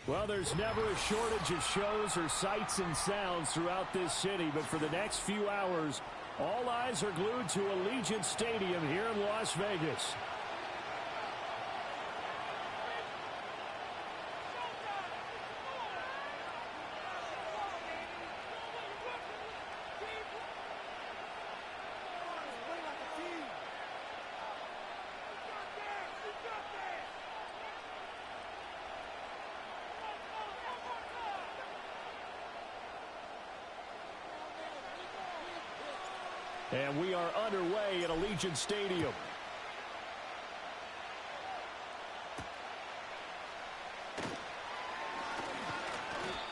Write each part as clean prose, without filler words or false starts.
Well, there's never a shortage of shows or sights and sounds throughout this city, but for the next few hours, all eyes are glued to Allegiant Stadium here in Las Vegas. And we are underway at Allegiant Stadium.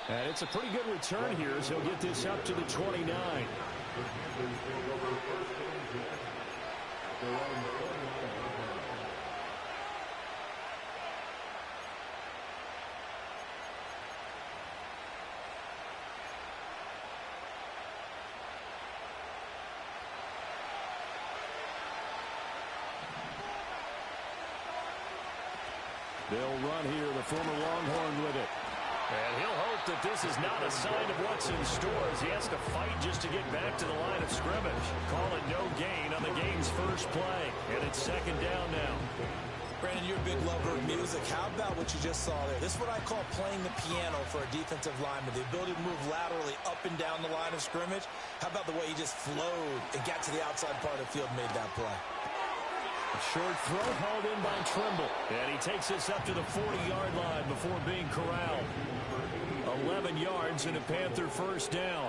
And it's a pretty good return here as he'll get this up to the 29. They'll run here, the former Longhorn with it. And he'll hope that this is not a sign of what's in store as he has to fight just to get back to the line of scrimmage. Call it no gain on the game's first play. And it's second down now. Brandon, you're a big lover of music. How about what you just saw there? This is what I call playing the piano for a defensive lineman. The ability to move laterally up and down the line of scrimmage. How about the way he just flowed and got to the outside part of the field and made that play? A short throw hauled in by Trimble. And he takes this up to the 40-yard line before being corralled. 11 yards and a Panther first down.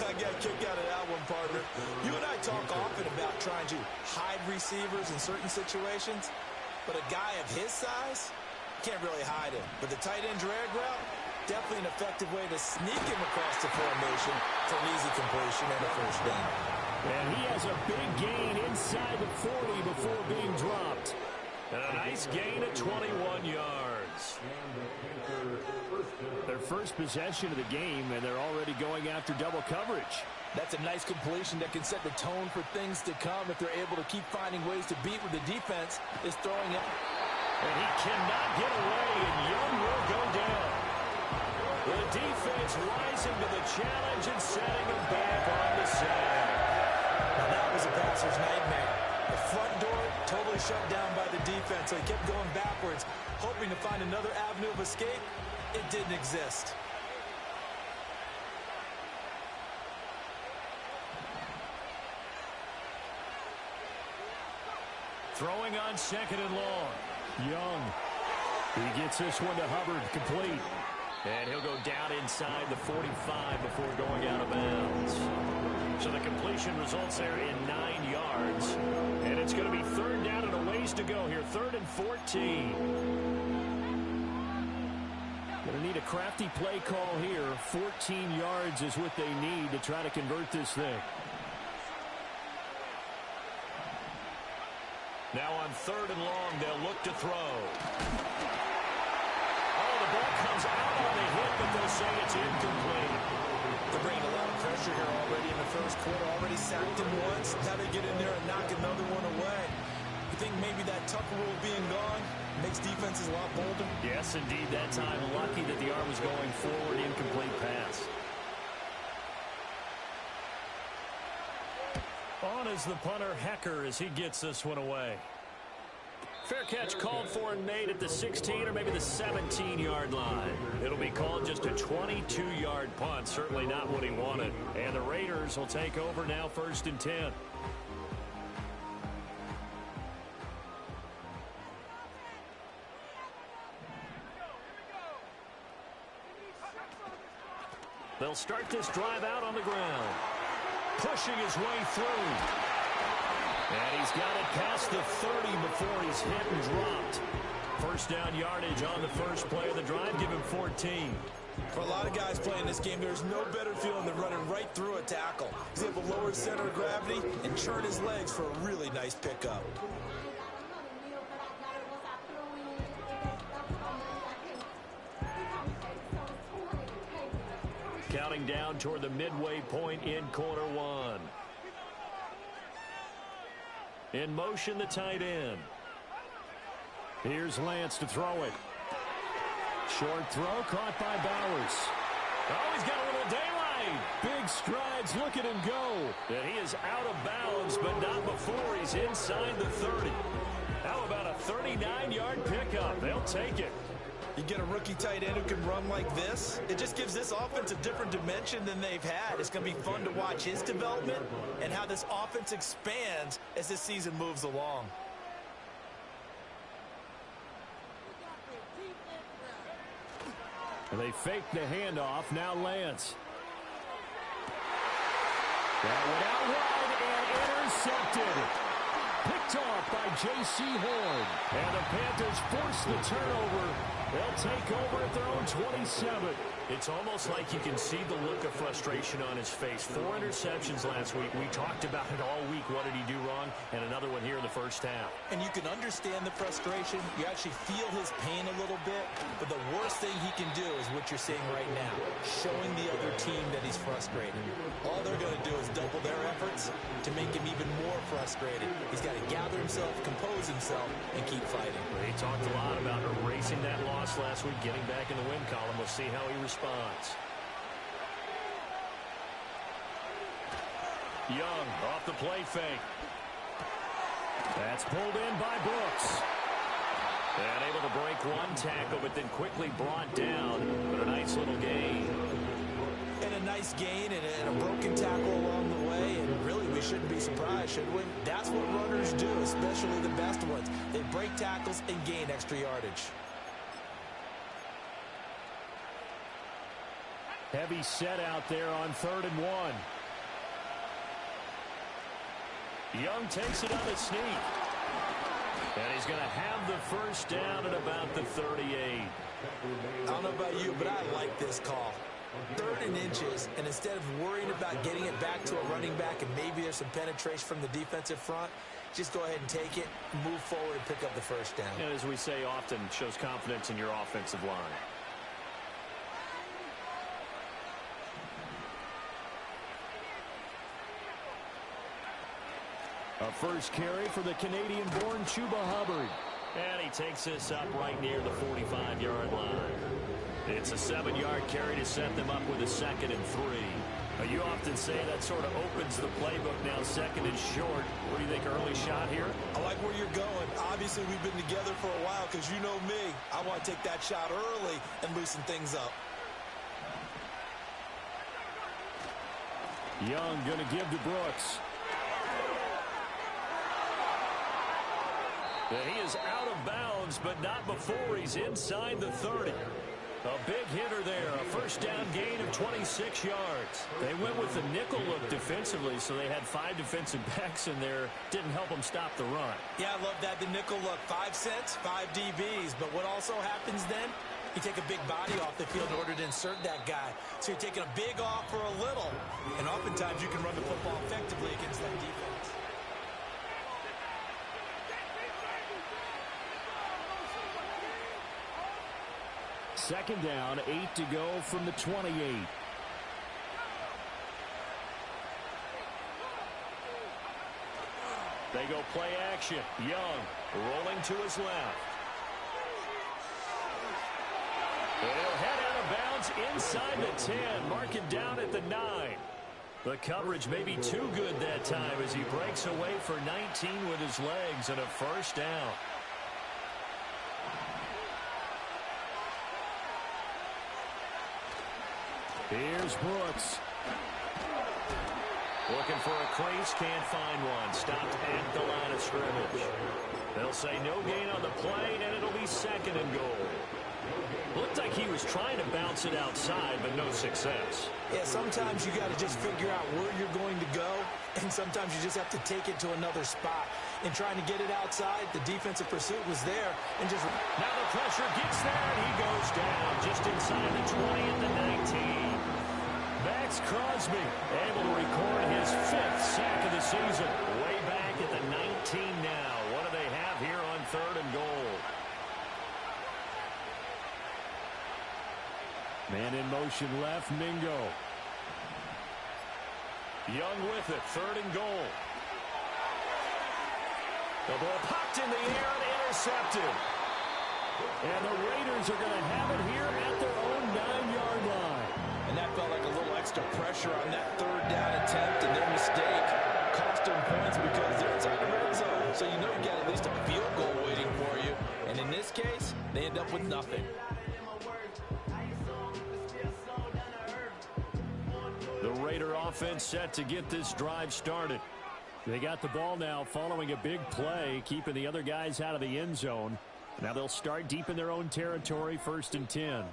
I got a kick out of that one, partner. You and I talk often about trying to hide receivers in certain situations, but a guy of his size can't really hide him. But the tight end drag route, definitely an effective way to sneak him across the formation for an easy completion and a first down. And he has a big gain inside the 40 before being dropped. And a nice gain at 21 yards. Their first possession of the game, and they're already going after double coverage. That's a nice completion that can set the tone for things to come if they're able to keep finding ways to beat with the defense is throwing it. And he cannot get away, and Young will go down. The defense rising to the challenge and setting him back on the side. Now that was a passer's nightmare. The front door totally shut down by the defense, so he kept going backwards, hoping to find another avenue of escape. It didn't exist. Throwing on second and long. Young. He gets this one to Hubbard, complete. And he'll go down inside the 45 before going out of bounds. So the completion results there in 9 yards. And it's going to be third down and a ways to go here. 3rd and 14. Going to need a crafty play call here. 14 yards is what they need to try to convert this thing. Now on 3rd and long, they'll look to throw. Oh, the ball comes out on the hit, but they'll say it's incomplete. They're bringing a lot of pressure here already in the first quarter. Already sacked him once. Now they get in there and knock another one away. You think maybe that Tucker rule being gone makes defenses a lot bolder? Yes, indeed. That time, lucky that the arm was going forward. Incomplete pass. On is the punter, Hecker, as he gets this one away. Fair catch called for and made at the 16 or maybe the 17-yard line. It'll be called just a 22-yard punt. Certainly not what he wanted. And the Raiders will take over now, 1st and 10. They'll start this drive out on the ground. Pushing his way through. And he's got it past the 30 before he's hit and dropped. First down yardage on the first play of the drive. Give him 14. For a lot of guys playing this game, there's no better feeling than running right through a tackle. He's able to lower his center of gravity and churn his legs for a really nice pickup. Counting down toward the midway point in quarter one. In motion, the tight end. Here's Lance to throw it. Short throw caught by Bowers. Oh, he's got a little daylight. Big strides, look at him go. And he is out of bounds, but not before he's inside the 30. How about a 39-yard pickup? They'll take it. You get a rookie tight end who can run like this, it just gives this offense a different dimension than they've had. It's going to be fun to watch his development and how this offense expands as this season moves along. And they fake the handoff. Now Lance. That went out wide and intercepted. Picked off by J.C. Horn. And the Panthers force the turnover. They'll take over at their own 27. It's almost like you can see the look of frustration on his face. 4 interceptions last week. We talked about it all week. What did he do wrong? And another one here in the first half. And you can understand the frustration. You actually feel his pain a little bit. But the worst thing he can do is what you're seeing right now, showing the other team that he's frustrated. All they're going to do is double their efforts to make him even more frustrated. He's got to gather himself, compose himself, and keep fighting. He talked a lot about erasing that loss last week, getting back in the win column. We'll see how he responds. Young off the play fake. That's pulled in by Brooks. And able to break one tackle, but then quickly brought down. But a nice little gain. And a nice gain and a broken tackle along the way. And really, we shouldn't be surprised, should we? That's what runners do, especially the best ones. They break tackles and gain extra yardage. Heavy set out there on 3rd and 1. Young takes it on the sneak. And he's going to have the first down at about the 38. I don't know about you, but I like this call. 3rd and inches, and instead of worrying about getting it back to a running back and maybe there's some penetration from the defensive front, just go ahead and take it, move forward, and pick up the first down. And as we say often, shows confidence in your offensive line. A first carry for the Canadian-born Chuba Hubbard. And he takes this up right near the 45-yard line. It's a 7-yard carry to set them up with a 2nd and 3. You often say that sort of opens the playbook now, 2nd and short. What do you think, early shot here? I like where you're going. Obviously, we've been together for a while because you know me. I want to take that shot early and loosen things up. Young going to give to Brooks. And he is out of bounds, but not before he's inside the 30. A big hitter there, a first down gain of 26 yards. They went with the nickel look defensively, so they had 5 defensive backs in there. Didn't help them stop the run. Yeah, I love that, the nickel look. 5 cents, 5 DBs. But what also happens then, you take a big body off the field in order to insert that guy. So you're taking a big off for a little. And oftentimes you can run the football effectively against that defense. Second down, 8 to go from the 28. They go play action. Young rolling to his left. And he'll head out of bounds inside the 10. Mark him down at the 9. The coverage may be too good that time as he breaks away for 19 with his legs and a first down. Here's Brooks. Looking for a crease, can't find one. Stopped at the line of scrimmage. They'll say no gain on the play, and it'll be 2nd and goal. Looked like he was trying to bounce it outside, but no success. Yeah, sometimes you got to just figure out where you're going to go, and sometimes you just have to take it to another spot. In trying to get it outside, the defensive pursuit was there, and just... Now the pressure gets there, and he goes down just inside the 20 at the 19. Max Crosby able to record his 5th sack of the season. Way back at the 19 now. What do they have here on 3rd and goal? Man in motion left, Mingo. Young with it, 3rd and goal. The ball popped in the air and intercepted. And the Raiders are going to have it here at their own 9-yard line. And that felt like a little extra pressure on that third down attempt, and their mistake cost them points because they're inside the red zone. So you know you got at least a field goal waiting for you. And in this case, they end up with nothing. The Raider offense set to get this drive started. They got the ball now following a big play, keeping the other guys out of the end zone. Now they'll start deep in their own territory, 1st and 10.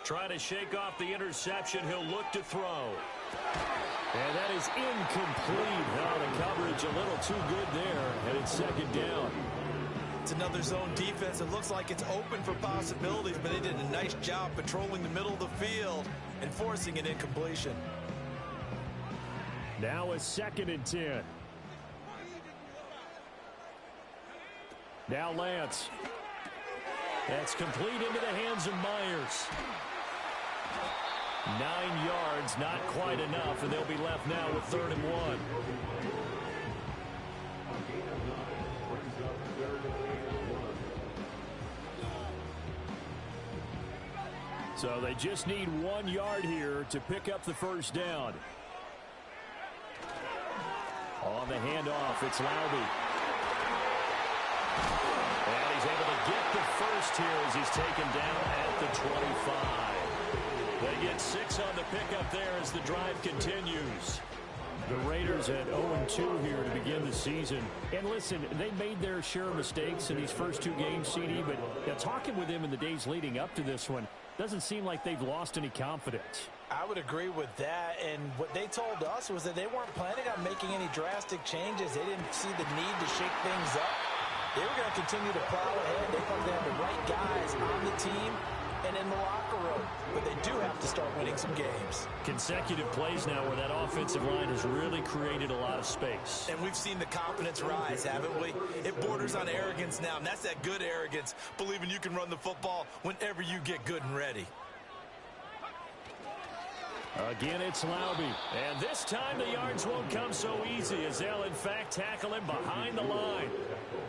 Trying to shake off the interception. He'll look to throw. And that is incomplete. Oh, the coverage a little too good there, and it's 2nd down. It's another zone defense. It looks like it's open for possibilities, but they did a nice job patrolling the middle of the field and forcing an incompletion. Now a 2nd and 10. Now Lance. That's complete into the hands of Myers. 9 yards, not quite enough, and they'll be left now with 3rd and 1. So they just need 1 yard here to pick up the 1st down. On the handoff, it's Laube. And he's able to get the first here as he's taken down at the 25. They get 6 on the pickup there as the drive continues. The Raiders at 0-2 here to begin the season. And listen, they made their share of mistakes in these first 2 games, CD, but talking with them in the days leading up to this one, doesn't seem like they've lost any confidence. I would agree with that, and what they told us was that they weren't planning on making any drastic changes. They didn't see the need to shake things up. They were going to continue to plow ahead. They wanted to have the right guys on the team and in the locker room, but they do have to start winning some games. Consecutive plays now where that offensive line has really created a lot of space. And we've seen the confidence rise, haven't we? It borders on arrogance now, and that's that good arrogance, believing you can run the football whenever you get good and ready. Again, it's Laube. And this time the yards won't come so easy as they'll, in fact, tackle him behind the line.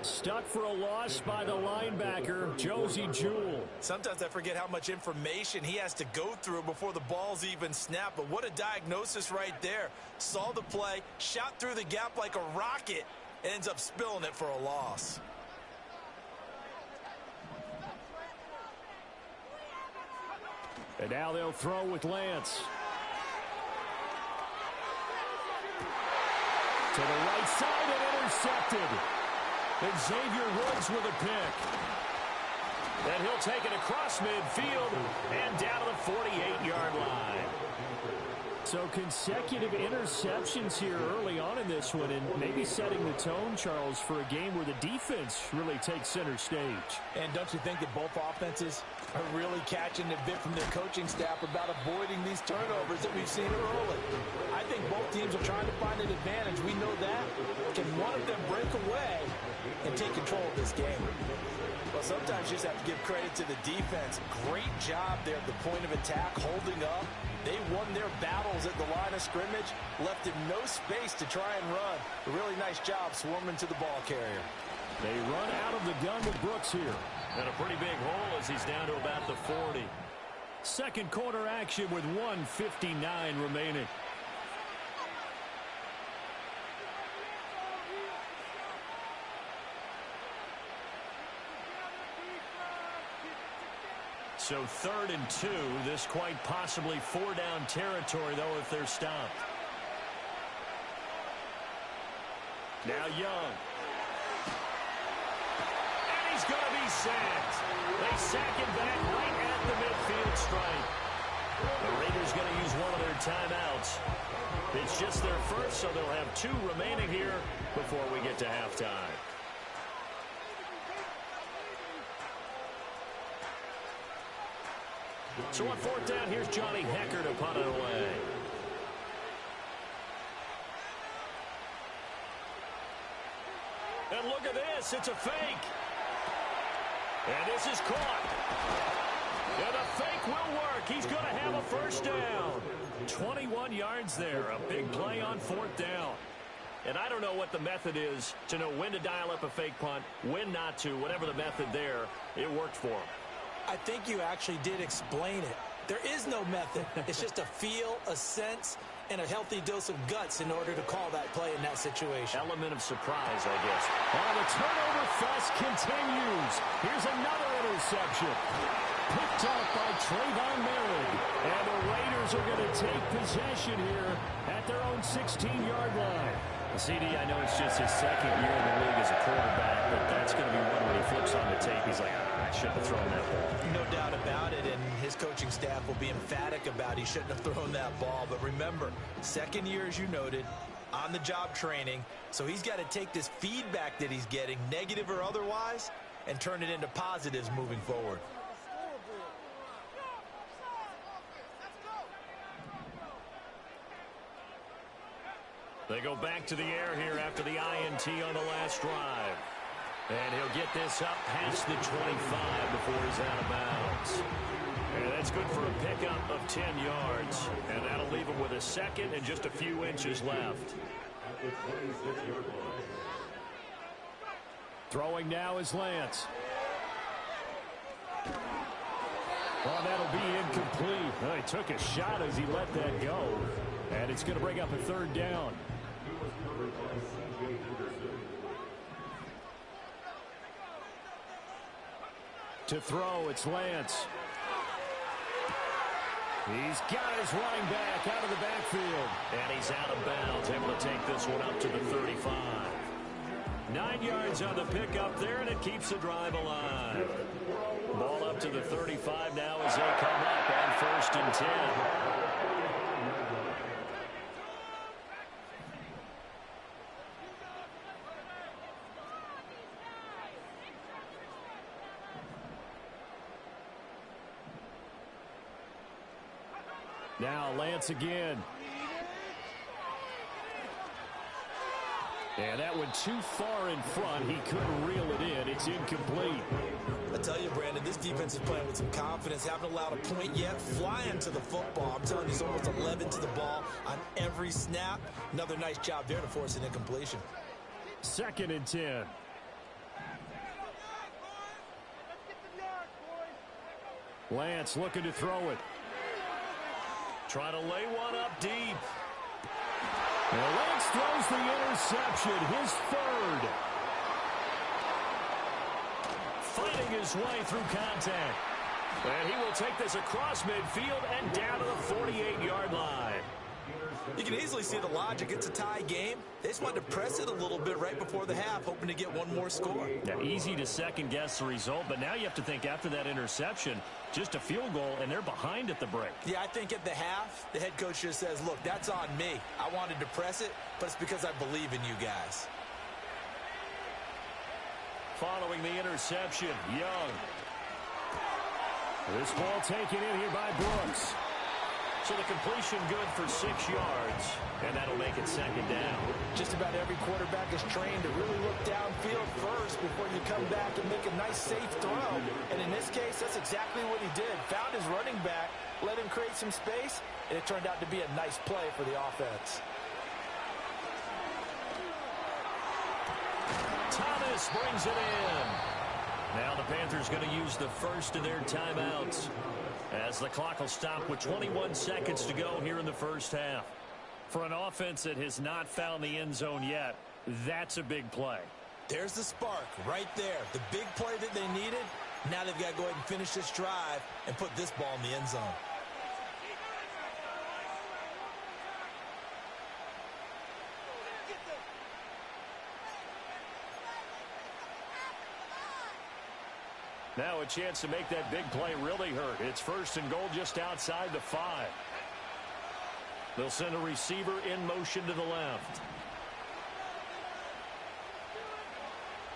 Stuck for a loss by the linebacker, Josie Jewell. Sometimes I forget how much information he has to go through before the ball's even snapped. But what a diagnosis right there. Saw the play, shot through the gap like a rocket, and ends up spilling it for a loss. And now they'll throw with Lance. To the right side and intercepted. And Xavier Woods with a pick. And he'll take it across midfield and down to the 48-yard line. So consecutive interceptions here early on in this one, and maybe setting the tone, Charles, for a game where the defense really takes center stage. And don't you think that both offenses are really catching a bit from their coaching staff about avoiding these turnovers that we've seen early? I think both teams are trying to find an advantage. We know that. Can one of them break away and take control of this game? Well, sometimes you just have to give credit to the defense. Great job there at the point of attack, holding up. They won their battles at the line of scrimmage, left him no space to try and run. A really nice job swarming to the ball carrier. They run out of the gun with Brooks here. And a pretty big hole as he's down to about the 40. Second quarter action with 1:59 remaining. So 3rd and 2. This quite possibly 4-down territory, though, if they're stopped. Now Young. And he's going to be sacked. They sack him back right at the midfield stripe. The Raiders going to use one of their timeouts. It's just their first, so they'll have 2 remaining here before we get to halftime. So on 4th down, here's Johnny Hecker to punt it away. And look at this. It's a fake. And this is caught. And a fake will work. He's going to have a first down. 21 yards there. A big play on 4th down. And I don't know what the method is to know when to dial up a fake punt, when not to. Whatever the method there, it worked for him. I think you actually did explain it. There is no method. It's just a feel, a sense, and a healthy dose of guts in order to call that play in that situation. Element of surprise, I guess. Oh, the turnover fest continues. Here's another interception. Picked off by Trayvon Merritt. And the Raiders are going to take possession here at their own 16-yard line. CD, I know it's just his second year in the league as a quarterback, but that's going to be one when he flips on the tape. He's like, I shouldn't have thrown that ball. No doubt about it, and his coaching staff will be emphatic about he shouldn't have thrown that ball. But remember, second year, as you noted, on-the-job training, so he's got to take this feedback that he's getting, negative or otherwise, and turn it into positives moving forward. They go back to the air here after the INT on the last drive. And he'll get this up past the 25 before he's out of bounds. And that's good for a pickup of 10 yards. And that'll leave him with a second and just a few inches left. Throwing now is Lance. Well, that'll be incomplete. Well, he took a shot as he let that go. And it's going to bring up a third down. To throw, it's Lance. He's got his running back out of the backfield. And he's out of bounds, able to take this one up to the 35. 9 yards on the pickup there, and it keeps the drive alive. Ball up to the 35 now as they come up on 1st and 10. Now Lance again. And that went too far in front. He couldn't reel it in. It's incomplete. I tell you, Brandon, this defense is playing with some confidence. Haven't allowed a point yet. Flying to the football. I'm telling you, it's almost 11 to the ball on every snap. Another nice job there to force an incompletion. 2nd and 10. Lance looking to throw it. Trying to lay one up deep. And Lance throws the interception, his 3rd. Fighting his way through contact. And he will take this across midfield and down to the 48-yard line. You can easily see the logic. It's a tie game. They just wanted to press it a little bit right before the half, hoping to get one more score. Now, easy to second-guess the result, but now you have to think after that interception, just a field goal, and they're behind at the break. Yeah, I think at the half, the head coach just says, look, that's on me. I wanted to press it, but it's because I believe in you guys. Following the interception, Young. This ball taken in here by Brooks. So the completion good for 6 yards, and that'll make it 2nd down. Just about every quarterback is trained to really look downfield first before you come back and make a nice, safe throw. And in this case, that's exactly what he did. Found his running back, let him create some space, and it turned out to be a nice play for the offense. Thomas brings it in. Now the Panthers going to use the first of their timeouts, as the clock will stop with 21 seconds to go here in the first half. For an offense that has not found the end zone yet, that's a big play. There's the spark right there. The big play that they needed. Now they've got to go ahead and finish this drive and put this ball in the end zone. Now a chance to make that big play really hurt. It's 1st and goal just outside the 5. They'll send a receiver in motion to the left.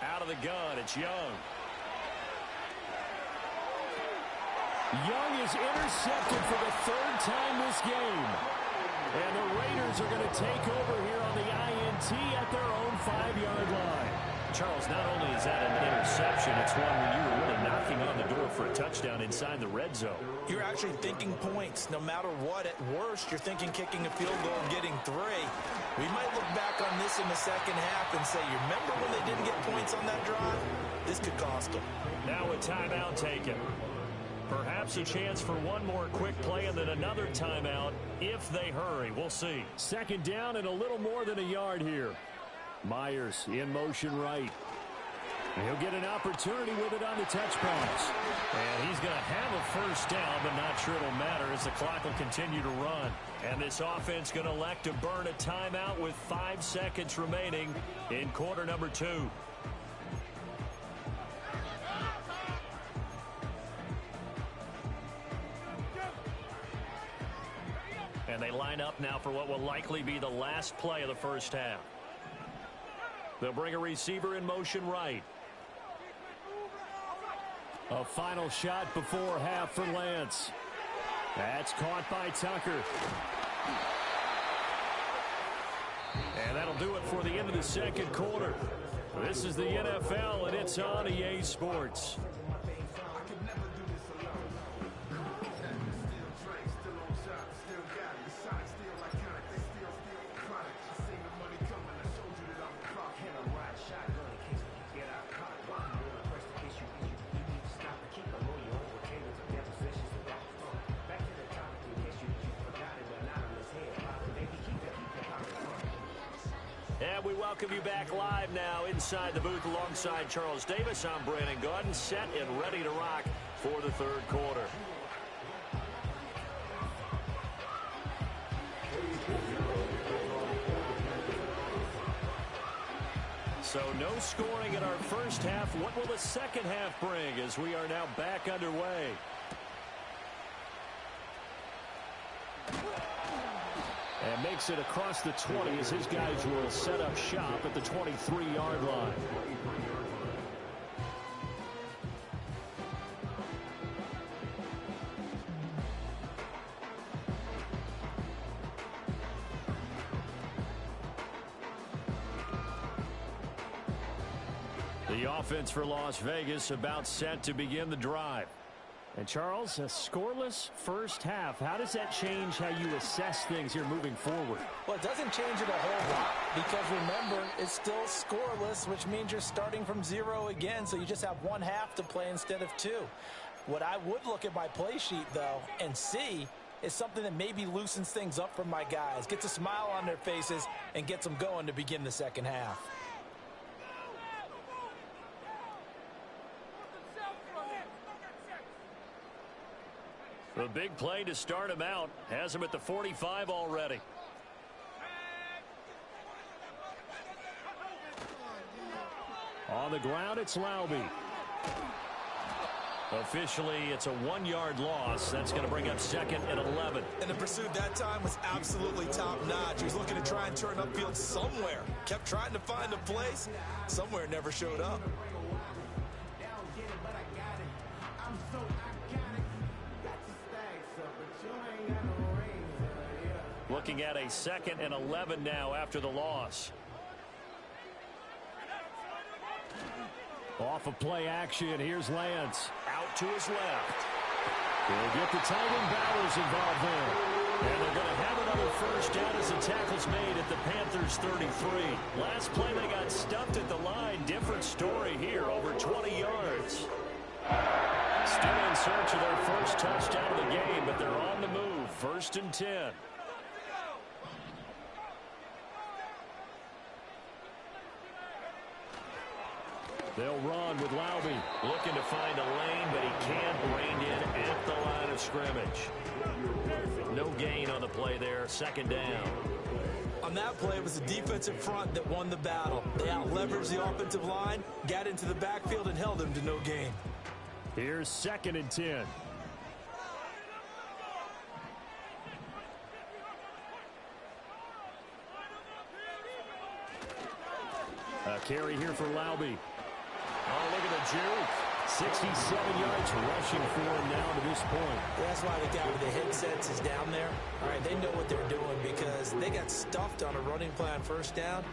Out of the gun, it's Young. Young is intercepted for the 3rd time this game. And the Raiders are going to take over here on the INT at their own 5-yard line. Charles, not only is that an interception, it's one where you were really knocking on the door for a touchdown inside the red zone. You're actually thinking points. No matter what, at worst, you're thinking kicking a field goal and getting 3. We might look back on this in the second half and say, you remember when they didn't get points on that drive? This could cost them. Now a timeout taken. Perhaps a chance for one more quick play and then another timeout if they hurry. We'll see. Second down and a little more than a yard here. Myers in motion right. He'll get an opportunity with it on the touch pass. And he's going to have a first down, but not sure it'll matter as the clock will continue to run. And this offense going to elect to burn a timeout with 5 seconds remaining in quarter number 2. And they line up now for what will likely be the last play of the first half. They'll bring a receiver in motion right. A final shot before half for Lance. That's caught by Tucker. And that'll do it for the end of the second quarter. This is the NFL, and it's on EA Sports. And we welcome you back live now inside the booth alongside Charles Davis. I'm Brandon Gaudin, set and ready to rock for the third quarter. So no scoring in our first half. What will the second half bring as we are now back underway? And makes it across the 20 as his guys will set up shop at the 23-yard line. The offense for Las Vegas about set to begin the drive. And Charles, a scoreless first half. How does that change how you assess things here moving forward? Well, it doesn't change it a whole lot because remember, it's still scoreless, which means you're starting from 0 again, so you just have one half to play instead of 2. What I would look at my play sheet, though, and see is something that maybe loosens things up for my guys, gets a smile on their faces, and gets them going to begin the second half. The big play to start him out. Has him at the 45 already. On the ground, it's Laube. Officially, it's a 1-yard loss. That's going to bring up second and 11. And the pursuit that time was absolutely top-notch. He was looking to try and turn upfield somewhere. Kept trying to find a place. Somewhere never showed up. Looking at a second and 11 now after the loss. Off of play action, here's Lance. Out to his left. He'll get the tight end Bowers involved there. And they're going to have another first down as the tackle's made at the Panthers 33. Last play they got stuffed at the line. Different story here, over 20 yards. Still in search of their first touchdown of the game, but they're on the move. 1st and 10. They'll run with Laube. Looking to find a lane, but he can't. Reined in at the line of scrimmage. No gain on the play there. 2nd down. On that play, it was the defensive front that won the battle. They out-leveraged the offensive line, got into the backfield, and held them to no gain. Here's 2nd and 10. A carry here for Laube. Oh, look at the juke. 67 yards rushing for him now to this point. That's why the guy with the headsets is down there. All right, they know what they're doing because they got stuffed on a running play on 1st down.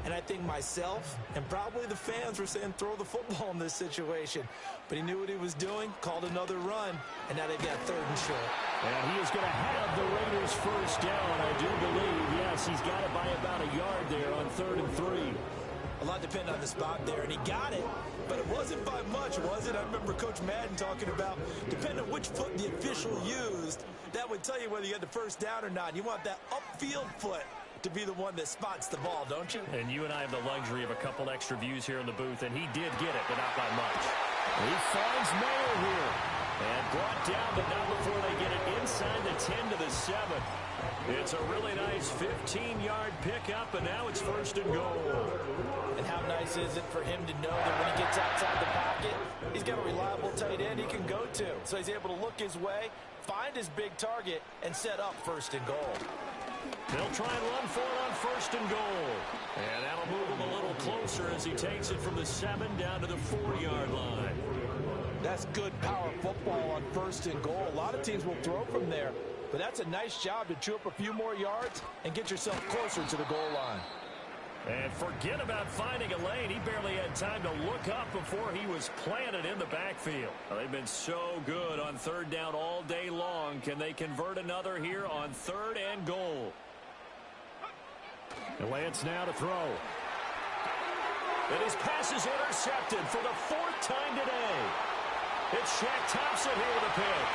And I think myself and probably the fans were saying throw the football in this situation. But he knew what he was doing, called another run, and now they've got 3rd and short. And he is going to have the Raiders first down, I do believe. Yes, he's got it by about a yard there on 3rd and 3. A lot depended on the spot there, and he got it, but it wasn't by much, was it? I remember Coach Madden talking about, depending on which foot the official used, that would tell you whether you had the first down or not. You want that upfield foot to be the one that spots the ball, don't you? And you and I have the luxury of a couple extra views here in the booth, and he did get it, but not by much. He finds Mayer here. And brought down, but not before they get it inside the 10 to the 7. It's a really nice 15-yard pickup, and now it's 1st and goal. And how nice is it for him to know that when he gets outside the pocket, he's got a reliable tight end he can go to. So he's able to look his way, find his big target, and set up 1st and goal. They'll try and run for it on 1st and goal. And that'll move him a little closer as he takes it from the 7 down to the 4-yard line. That's good power football on 1st and goal. A lot of teams will throw from there, but that's a nice job to chew up a few more yards and get yourself closer to the goal line. And forget about finding a lane. He barely had time to look up before he was planted in the backfield. They've been so good on 3rd down all day long. Can they convert another here on 3rd and goal? And Lance now to throw. And his pass is intercepted for the 4th time today. It's Shaq Thompson here with a pick.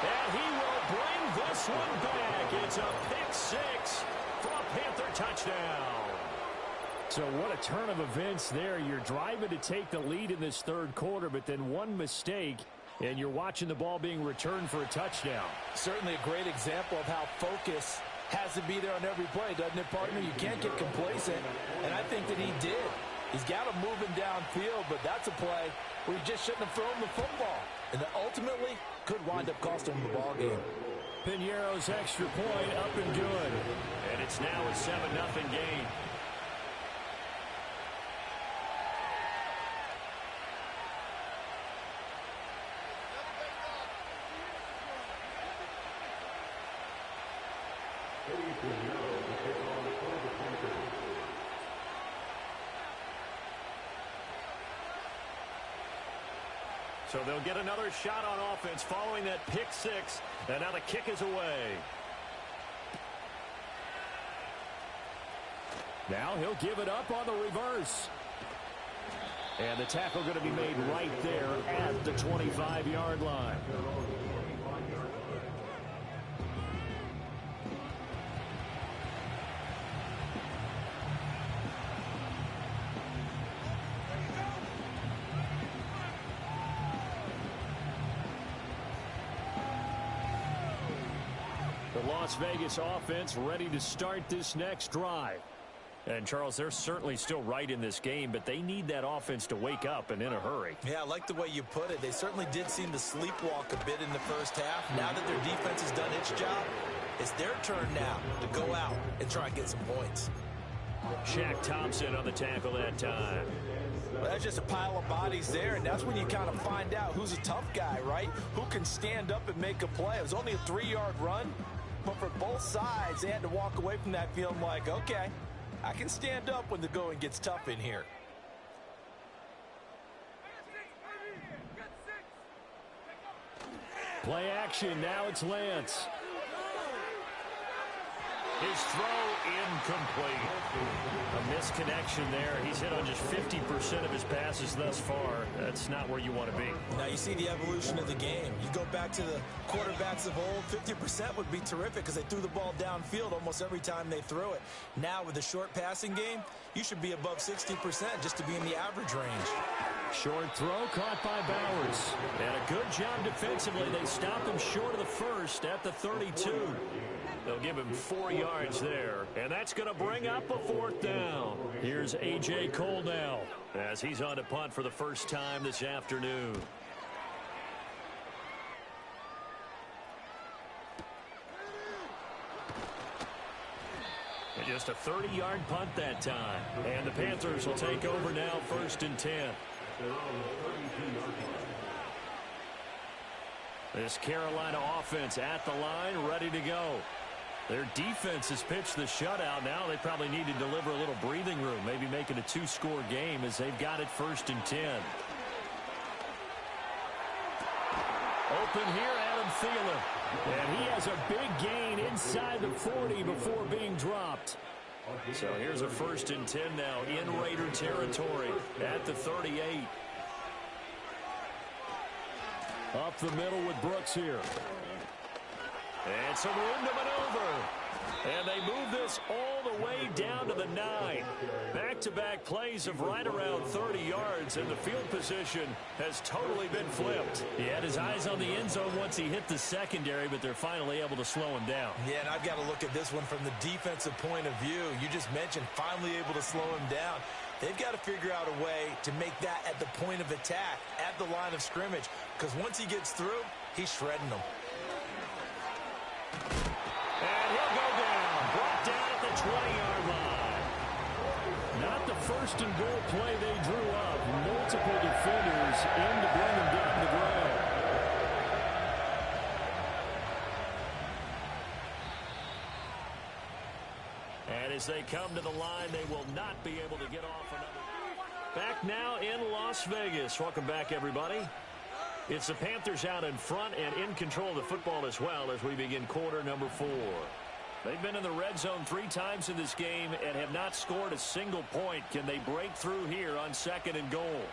And he will bring this one back. It's a pick 6 for a Panther touchdown. So what a turn of events there. You're driving to take the lead in this 3rd quarter, but then one mistake, and you're watching the ball being returned for a touchdown. Certainly a great example of how focus has to be there on every play, doesn't it, partner? You can't get complacent, and I think that he did. He's got him moving downfield, but that's a play where he just shouldn't have thrown the football, and that ultimately could wind up costing him the ball game. Piñeiro's extra point up and good, and it's now a 7-0 game. So they'll get another shot on offense following that pick 6, and now the kick is away. Now he'll give it up on the reverse. And the tackle going to be made right there at the 25-yard line. The Las Vegas offense ready to start this next drive. And, Charles, they're certainly still right in this game, but they need that offense to wake up and in a hurry. Yeah, I like the way you put it. They certainly did seem to sleepwalk a bit in the first half. Now that their defense has done its job, it's their turn now to go out and try and get some points. Shaq Thompson on the tackle that time. Well, that's just a pile of bodies there, and that's when you kind of find out who's a tough guy, right? Who can stand up and make a play. It was only a 3-yard run, but for both sides, they had to walk away from that feeling like, okay, I can stand up when the going gets tough in here. Play action, now it's Lance. His throw incomplete. A misconnection there. He's hit on just 50% of his passes thus far. That's not where you want to be. Now you see the evolution of the game. You go back to the quarterbacks of old, 50% would be terrific because they threw the ball downfield almost every time they threw it. Now with the short passing game, you should be above 60% just to be in the average range. Short throw caught by Bowers. And a good job defensively. They stopped him short of the first at the 32. They'll give him 4 yards there. And that's going to bring up a 4th down. Here's A.J. Cole now as he's on to punt for the first time this afternoon. And just a 30-yard punt that time. And the Panthers will take over now, 1st and 10. This Carolina offense at the line, ready to go. Their defense has pitched the shutout. Now they probably need to deliver a little breathing room, maybe make it a 2-score game as they've got it 1st and 10. Open here, Adam Thielen. And he has a big gain inside the 40 before being dropped. So here's a 1st and 10 now in Raider territory at the 38. Up the middle with Brooks here. And some room to maneuver. And they move this all the way down to the 9. Back-to-back plays of right around 30 yards, and the field position has totally been flipped. He had his eyes on the end zone once he hit the secondary, but they're finally able to slow him down. Yeah, and I've got to look at this one from the defensive point of view. You just mentioned finally able to slow him down. They've got to figure out a way to make that at the point of attack, at the line of scrimmage, because once he gets through, he's shredding them. And he'll go down, brought down at the 20-yard line. Not the 1st and goal play they drew up. Multiple defenders in to bring him down to the ground. And as they come to the line, they will not be able to get off another. Back now in Las Vegas. Welcome back, everybody. It's the Panthers out in front and in control of the football as well as we begin quarter number 4. They've been in the red zone 3 times in this game and have not scored a single point. Can they break through here on 2nd and goal?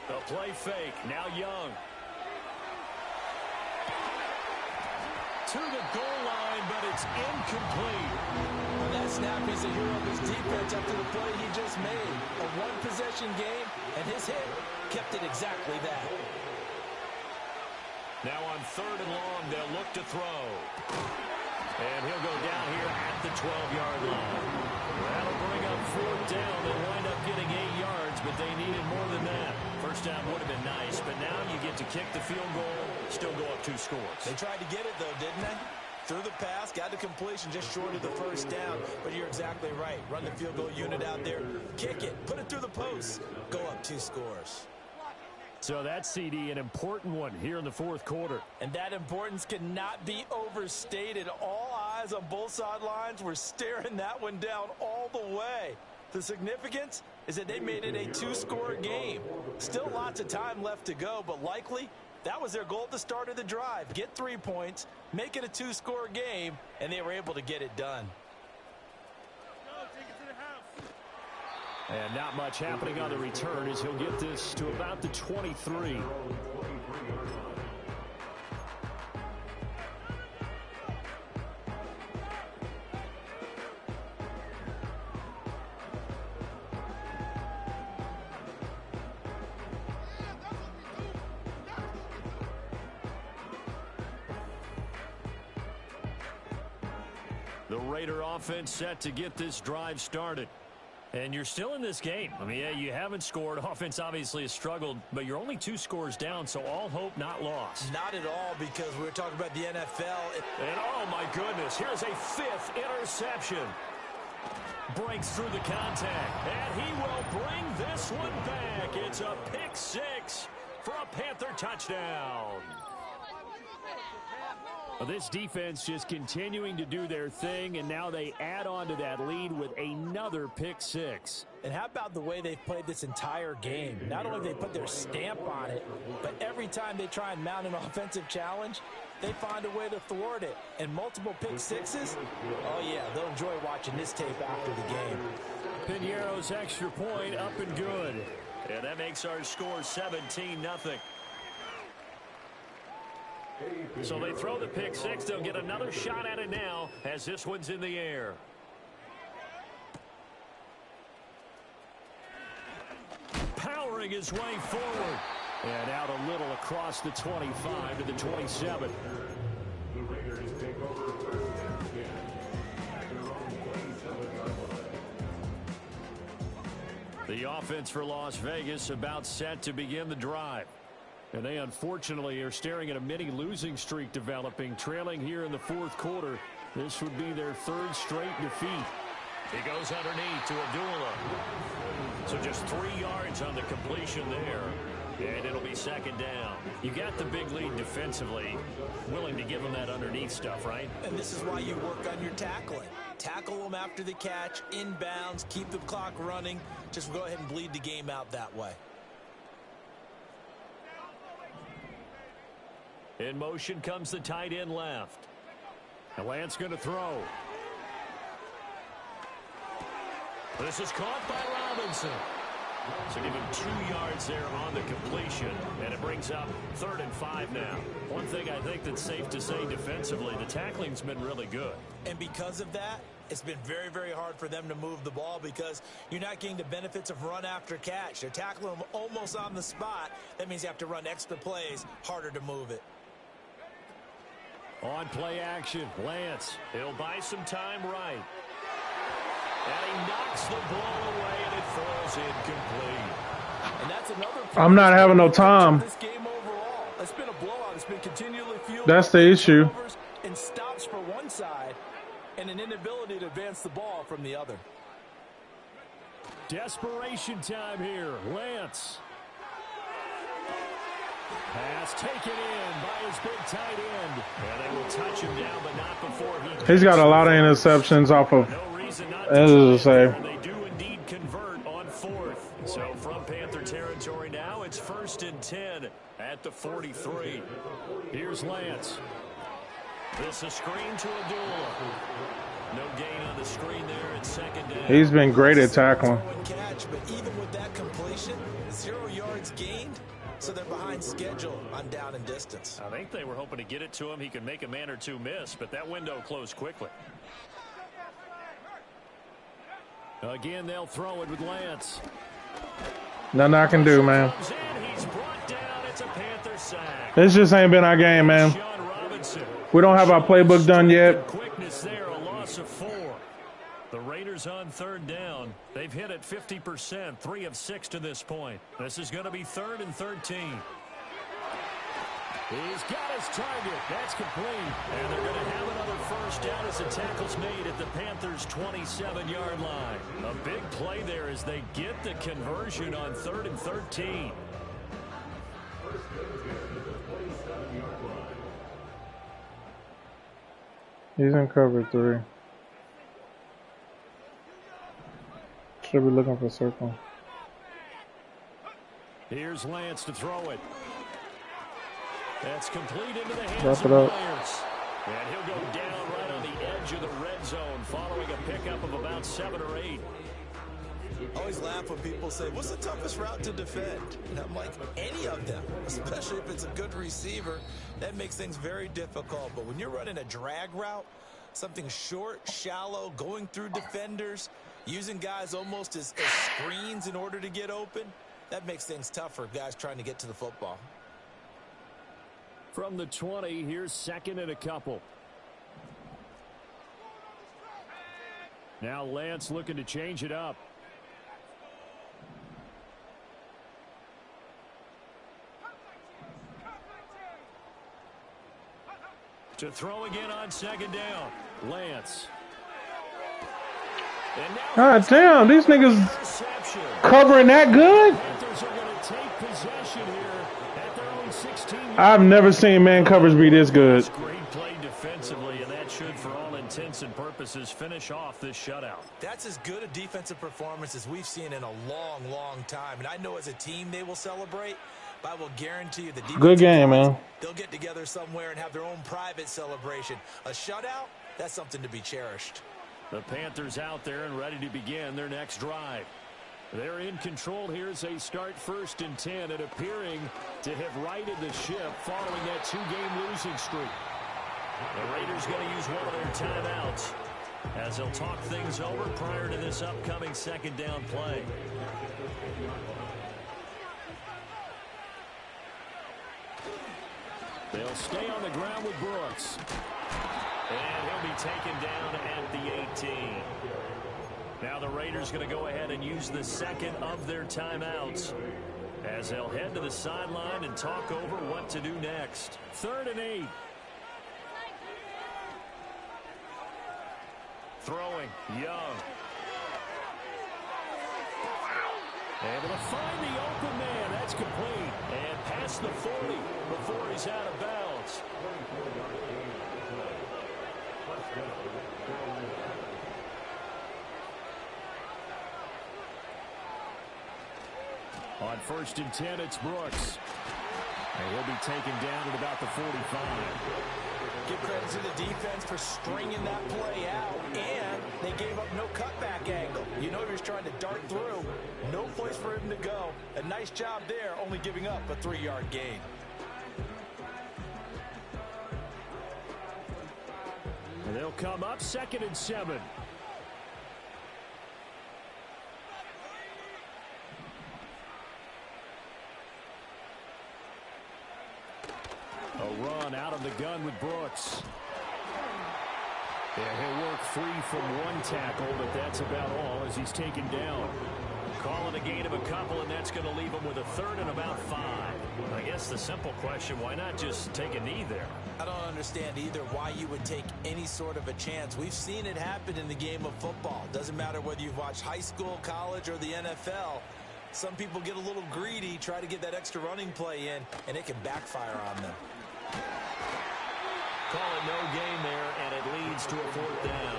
The play fake. Now Young. To the goal line, but it's incomplete. On that snap, he's a hero of his defense after the play he just made. A one-possession game, and his hit kept it exactly that. Now on 3rd and long, they'll look to throw. And he'll go down here at the 12-yard line. That'll bring up 4th down. They'll wind up getting 8 yards, but they needed more than that. First down would have been nice, but now you get to kick the field goal, still go up 2 scores. They tried to get it, though, didn't they? Threw the pass, got the completion just short of the 1st down, but you're exactly right. Run the field goal unit out there, kick it, put it through the post, go up 2 scores. So that CD, an important one here in the 4th quarter. And that importance cannot be overstated. All eyes on both sidelines were staring that one down all the way. The significance is that they made it a 2-score game. Still lots of time left to go, but likely that was their goal at the start of the drive. Get 3 points, make it a 2-score game, and they were able to get it done. And not much happening on the return as he'll get this to about the 23. The Raider offense set to get this drive started. And you're still in this game. I mean, yeah, you haven't scored. Offense obviously has struggled, but you're only 2 scores down, so all hope not lost. Not at all, because we were talking about the NFL. And oh my goodness, here's a 5th interception. Breaks through the contact, and he will bring this one back. It's a pick 6 for a Panther touchdown. This defense just continuing to do their thing, and now they add on to that lead with another pick 6. And how about the way they've played this entire game? Not only have they put their stamp on it, but every time they try and mount an offensive challenge, they find a way to thwart it. And multiple pick 6s, oh yeah, they'll enjoy watching this tape after the game. Piñeiro's extra point up and good. And that makes our score 17-0. So they throw the pick 6. They'll get another shot at it now as this one's in the air. Powering his way forward. And out a little across the 25 to the 27. The offense for Las Vegas about set to begin the drive. And they unfortunately are staring at a mini losing streak developing, trailing here in the 4th quarter. This would be their third straight defeat. He goes underneath to Abdullah. So just 3 yards on the completion there. And it'll be second down. You got the big lead defensively. Willing to give them that underneath stuff, right? And this is why you work on your tackling. Tackle them after the catch, inbounds, keep the clock running. Just go ahead and bleed the game out that way. In motion comes the tight end left. And Lance going to throw. This is caught by Robinson. So give him 2 yards there on the completion, and it brings up 3rd and 5 now. One thing I think that's safe to say defensively, the tackling's been really good. And because of that, it's been very, very hard for them to move the ball because you're not getting the benefits of run after catch. They're tackling them almost on the spot. That means you have to run extra plays, harder to move it. On play action, Lance. He'll buy some time right. And he knocks the ball away, and it falls incomplete. And that's another. I'm not having no time. This game overall, it's been a blowout. It's been continually fueled. That's the issue. And stops for one side, and an inability to advance the ball from the other. Desperation time here. Lance. Pass taken in by his big tight end. And they will touch him down, but not before he. He's got a lot of interceptions off of. As I say. They do indeed convert on 4th. So from Panther territory now, it's 1st and 10 at the 43. Here's Lance. This a screen to Abdullah. No gain on the screen there at 2nd down. He's been great at tackling. Catch, but even with that completion, 0 yards gained. So they're behind schedule on down and distance. I think they were hoping to get it to him. He could make a man or two miss, but that window closed quickly. Again, they'll throw it with Lance. Nothing I can do, man. This just ain't been our game, man. We don't have our playbook done yet. Quickness there, a loss of 4. The Raiders on 3rd down. They've hit it 50%, 3 of 6 to this point. This is going to be 3rd and 13. He's got his target. That's complete. And they're going to have another first down as the tackle's made at the Panthers' 27-yard line. A big play there as they get the conversion on 3rd and 13. He's in cover 3. Should be looking for circle. Here's Lance to throw it. That's complete into the hands Wrap it of up. Myers. And he'll go down right on the edge of the red zone following a pickup of about 7 or 8. I always laugh when people say, what's the toughest route to defend? And I'm like, any of them, especially if it's a good receiver. That makes things very difficult. But when you're running a drag route, something short, shallow, going through defenders, using guys almost as screens in order to get open, that makes things tough for guys trying to get to the football. From the 20, here's 2nd and a couple. Now Lance looking to change it up. To throw again on 2nd down. Lance. God damn, these niggas covering that good? I've never seen man coverage be this good. Great play defensively, and that should, for all intents and purposes, finish off this shutout. That's as good a defensive performance as we've seen in a long, long time. And I know as a team they will celebrate, but I will guarantee you the defense. Good game, man. They'll get together somewhere and have their own private celebration. A shutout, that's something to be cherished. The Panthers out there and ready to begin their next drive. They're in control here as they start 1st and 10 and appearing to have righted the ship following that 2-game losing streak. The Raiders going to use one of their timeouts as they'll talk things over prior to this upcoming 2nd down play. They'll stay on the ground with Brooks. And he'll be taken down at the 18. Now the Raiders going to go ahead and use the 2nd of their timeouts as they'll head to the sideline and talk over what to do next. 3rd and 8. Throwing, Young. Able to find the open man. That's complete. And past the 40 before he's out of bounds. On 1st and 10, it's Brooks. And he'll be taken down at about the 45. Give credit to the defense for stringing that play out, and they gave up no cutback angle. You know he was trying to dart through. No place for him to go. A nice job there, only giving up a 3-yard gain. And they'll come up 2nd and 7. A run out of the gun with Brooks. Yeah, he'll work free from one tackle, but that's about all as he's taken down. Calling a gain of a couple, and that's going to leave him with a 3rd and about 5. I guess the simple question, why not just take a knee there? I don't understand either why you would take any sort of a chance. We've seen it happen in the game of football. Doesn't matter whether you've watched high school, college, or the NFL. Some people get a little greedy, try to get that extra running play in, and it can backfire on them. Call it no gain there, and it leads to a 4th down.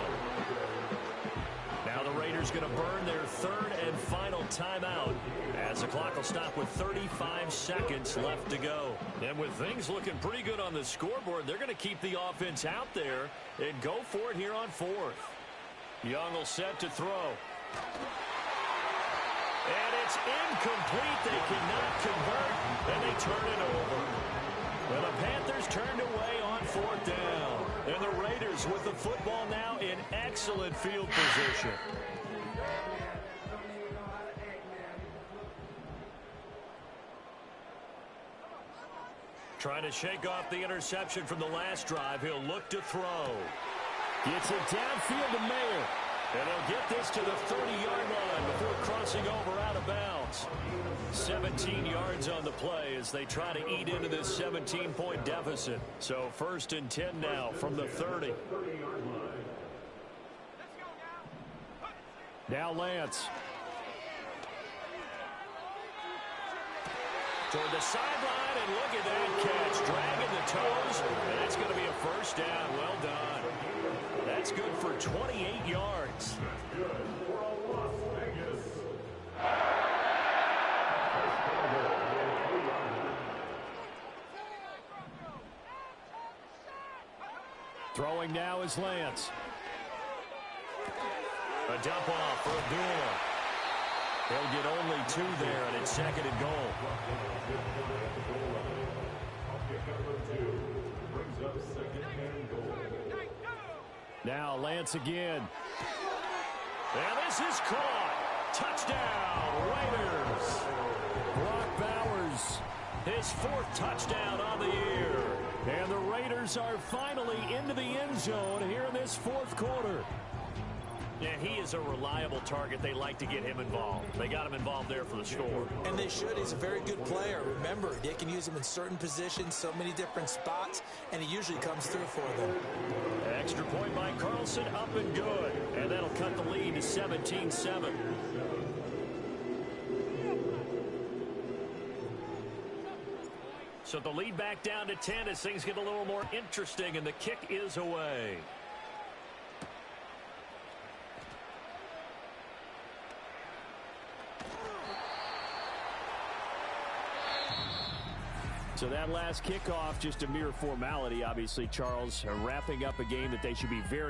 Now the Raiders going to burn their 3rd and final timeout as the clock will stop with 35 seconds left to go. And with things looking pretty good on the scoreboard, they're going to keep the offense out there and go for it here on 4th. Young will set to throw. And it's incomplete. They cannot convert, and they turn it over. Well, the Panthers turned away on 4th down. And the Raiders with the football now in excellent field position. Trying to shake off the interception from the last drive. He'll look to throw. Gets it downfield to Mayer. And he'll get this to the 30-yard line before crossing over out of bounds. 17 yards on the play as they try to eat into this 17-point deficit. So 1st and 10 now from the 30. Now Lance. Toward the sideline, and look at that catch. Dragging the toes, and it's going to be a 1st down. Well done. That's good for 28 yards. Throwing now is Lance. A dump off for Abdullah. He'll get only 2 there, and it's 2nd and goal. Now Lance again. And this is caught. Touchdown, Raiders. Brock Bowers, his 4th touchdown on the year. And the Raiders are finally into the end zone here in this 4th quarter. And he is a reliable target. They like to get him involved. They got him involved there for the score. And they should. He's a very good player. Remember, they can use him in certain positions, so many different spots, and he usually comes through for them. Extra point by Carlson, up and good. And that'll cut the lead to 17-7. So the lead back down to 10 as things get a little more interesting, and the kick is away. So that last kickoff, just a mere formality, obviously, Charles, wrapping up a game that they should be very